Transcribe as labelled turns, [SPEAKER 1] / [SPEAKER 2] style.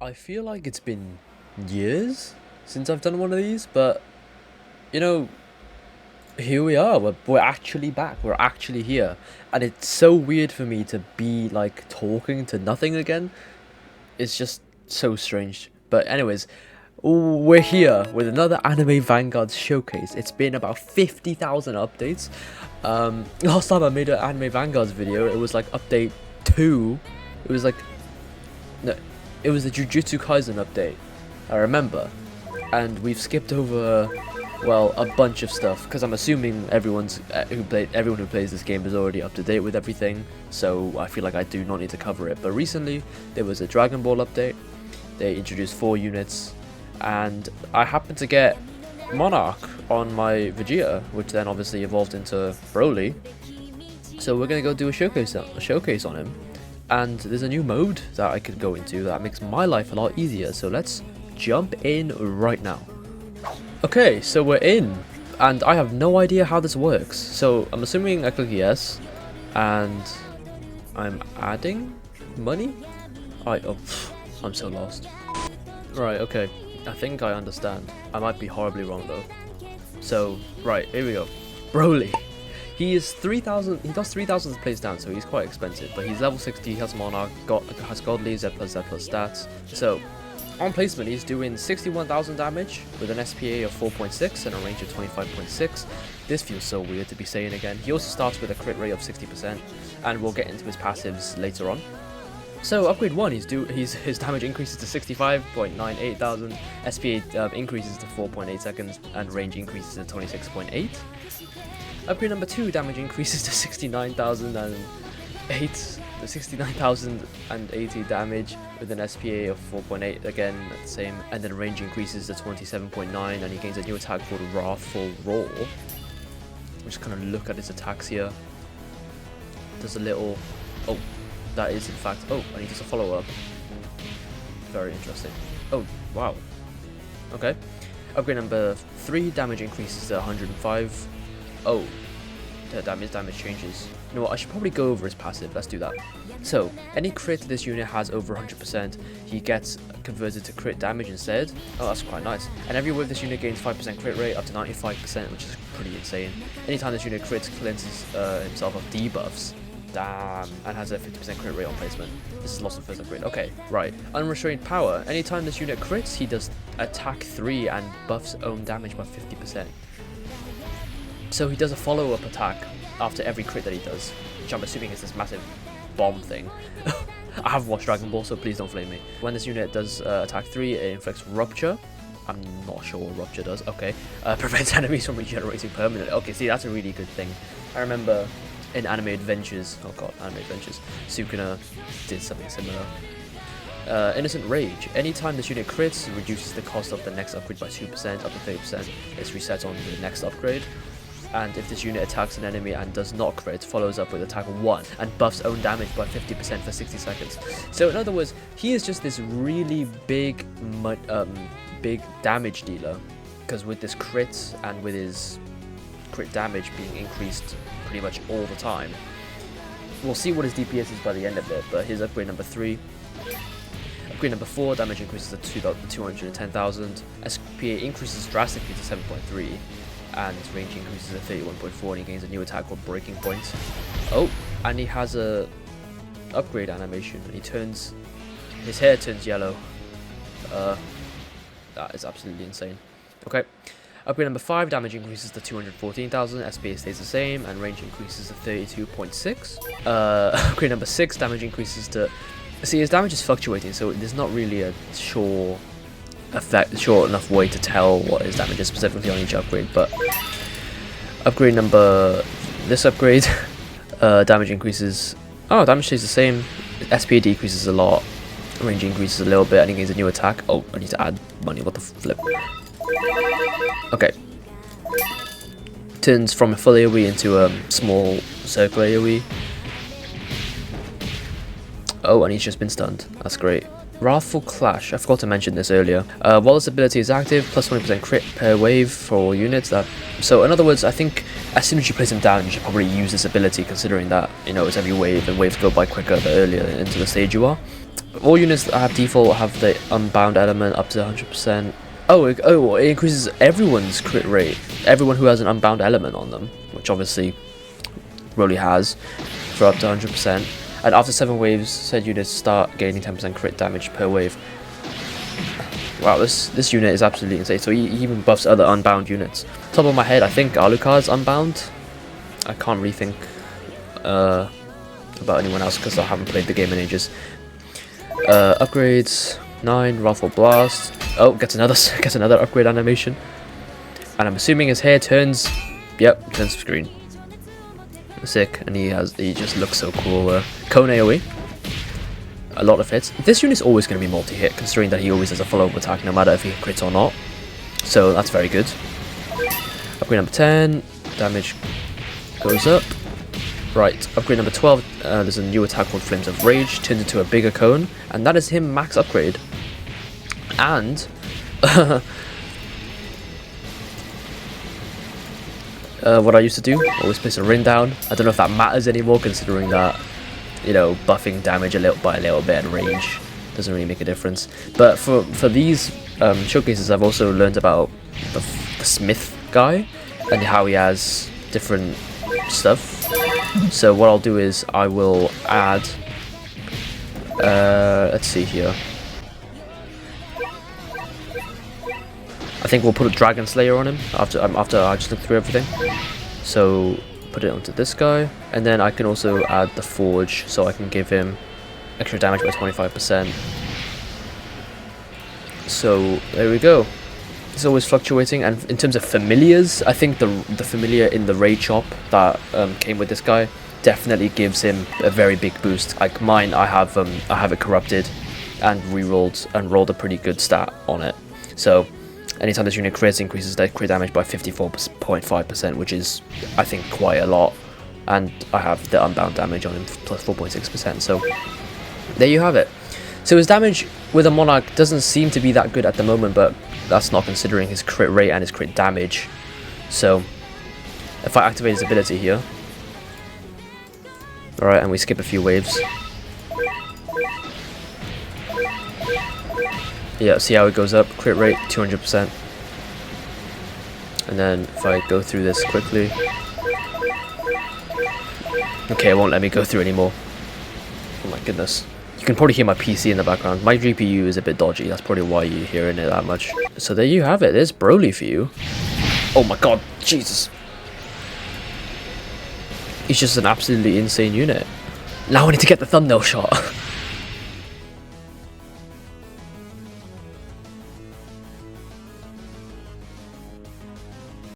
[SPEAKER 1] I feel like it's been years since I've done one of these, but you know, here we are. We're actually back. We're actually here, and it's so weird for me to be like talking to nothing again. It's just so strange. But anyways, we're here with another Anime Vanguards showcase. It's been about 50,000 updates. Last time I made an Anime Vanguards video, it was like update 2. It was like no, it was the Jujutsu Kaisen update. I remember, and we've skipped over, well, a bunch of stuff because I'm assuming everyone who plays this game is already up to date with everything. So I feel like I do not need to cover it. But recently there was a Dragon Ball update. They introduced 4 units, and I happened to get Monarch on my Vegeta, which then obviously evolved into BROLY. So we're gonna go do a showcase on him. And there's a new mode that I could go into that makes my life a lot easier. So let's jump in right now. Okay, so we're in, and I have no idea how this works. So I'm assuming I click yes, and I'm adding money. I'm so lost. Right, okay, I think I understand. I might be horribly wrong though. So right, here we go. Broly. He is 3,000. He does 3,000 plays down, so he's quite expensive. But he's level 60. He has Monarch. Has Godly Z plus stats. So on placement, he's doing 61,000 damage with an SPA of 4.6 and a range of 25.6. This feels so weird to be saying again. He also starts with a crit rate of 60%, and we'll get into his passives later on. So upgrade 1, his damage increases to 65.98 thousand, SPA increases to 4.8 seconds, and range increases to 26.8. Upgrade number 2, damage increases to 69,080 damage with an SPA of 4.8, again the same, and then range increases to 27.9, and he gains a new attack called Wrathful Roar. We'll just kind of look at his attacks here. Does a little, oh, that is in fact, oh, and he does a follow-up. Very interesting. Oh, wow. Okay. Upgrade number 3, damage increases to 105. Oh, the damage changes. You know what, I should probably go over his passive. Let's do that. So, any crit this unit has over 100%, he gets converted to crit damage instead. Oh, that's quite nice. And every wave this unit gains 5% crit rate up to 95%, which is pretty insane. Anytime this unit crits, cleanses himself of debuffs. Damn, and has a 50% crit rate on placement. This is lost in first upgrade. Okay, right. Unrestrained power. Anytime this unit crits, he does attack 3 and buffs own damage by 50%. So he does a follow-up attack after every crit that he does, which I'm assuming is this massive bomb thing. I have watched Dragon Ball, so please don't flame me. When this unit does attack 3, it inflicts Rupture. I'm not sure what Rupture does. Okay. Prevents enemies from regenerating permanently. Okay, see, that's a really good thing. I remember in Anime Adventures, oh god, Anime Adventures, Sukuna did something similar. Innocent Rage. Anytime this unit crits, it reduces the cost of the next upgrade by 2%, up to 30%. It's reset on the next upgrade. And if this unit attacks an enemy and does not crit, follows up with attack 1 and buffs own damage by 50% for 60 seconds. So in other words, he is just this really big damage dealer, because with this crit and with his crit damage being increased pretty much all the time, we'll see what his DPS is by the end of it. But here's upgrade number 3. Upgrade number 4, damage increases to 210,000, SPA increases drastically to 7.3, and range increases to 31.4, and he gains a new attack called Breaking Point. Oh, and he has a upgrade animation, and his hair turns yellow. That is absolutely insane. Okay. Upgrade number 5, damage increases to 214,000, SPA stays the same, and range increases to 32.6. Upgrade number 6, damage increases to... See, his damage is fluctuating, so there's not really a sure enough way to tell what his damage is specifically on each upgrade. But upgrade number... this upgrade, damage increases... Oh, damage stays the same, SPA decreases a lot, range increases a little bit, and he gains a new attack. Oh, I need to add money, what the flip. Okay. Turns from a full AoE into a small circular AoE. Oh, and he's just been stunned. That's great. Wrathful Clash. I forgot to mention this earlier. While this ability is active, plus 20% crit per wave for all units. So in other words, I think as soon as you place them down, you should probably use this ability, considering that, you know, it's every wave and waves go by quicker the earlier into the stage you are. All units that have default have the unbound element up to 100%. Oh, it increases everyone's crit rate. Everyone who has an unbound element on them, which obviously BROLY has, for up to 100%. And after 7 waves, said units start gaining 10% crit damage per wave. Wow, this unit is absolutely insane. So he even buffs other unbound units. Top of my head, I think Alucard's unbound. I can't really think about anyone else because I haven't played the game in ages. Upgrades 9, Wrathful Blast. Oh, gets another upgrade animation. And I'm assuming his hair turns, yep, turns green. Sick, and he just looks so cool. Cone AoE, a lot of hits. This unit's always going to be multi-hit, considering that he always has a follow-up attack no matter if he crits or not. So that's very good. Upgrade number 10, damage goes up. Right, upgrade number 12, there's a new attack called Flames of Rage, turns into a bigger cone, and that is him max upgrade. And what I used to do, always place a ring down. I don't know if that matters anymore, considering that, you know, buffing damage by a little bit and range doesn't really make a difference. But for these showcases, I've also learned about the Smith guy and how he has different stuff. So what I'll do is I will add, let's see here. I think we'll put a Dragon Slayer on him after I just look through everything. So put it onto this guy, and then I can also add the Forge, so I can give him extra damage by 25%. So there we go. It's always fluctuating, and in terms of familiars, I think the familiar in the raid shop that came with this guy definitely gives him a very big boost. Like mine, I have it corrupted and rolled a pretty good stat on it. So anytime this unit crits, increases their crit damage by 54.5%, which is, I think, quite a lot. And I have the unbound damage on him plus 4.6%. So there you have it. So his damage with a Monarch doesn't seem to be that good at the moment, but that's not considering his crit rate and his crit damage. So if I activate his ability here, alright, and we skip a few waves. Yeah, see how it goes up, crit rate 200%. And then if I go through this quickly, okay, it won't let me go through anymore. Oh my goodness. You can probably hear my PC in the background. My GPU is a bit dodgy, that's probably why you're hearing it that much. So there you have it, there's BROLY for you. Oh my god, Jesus. He's just an absolutely insane unit. Now I need to get the thumbnail shot.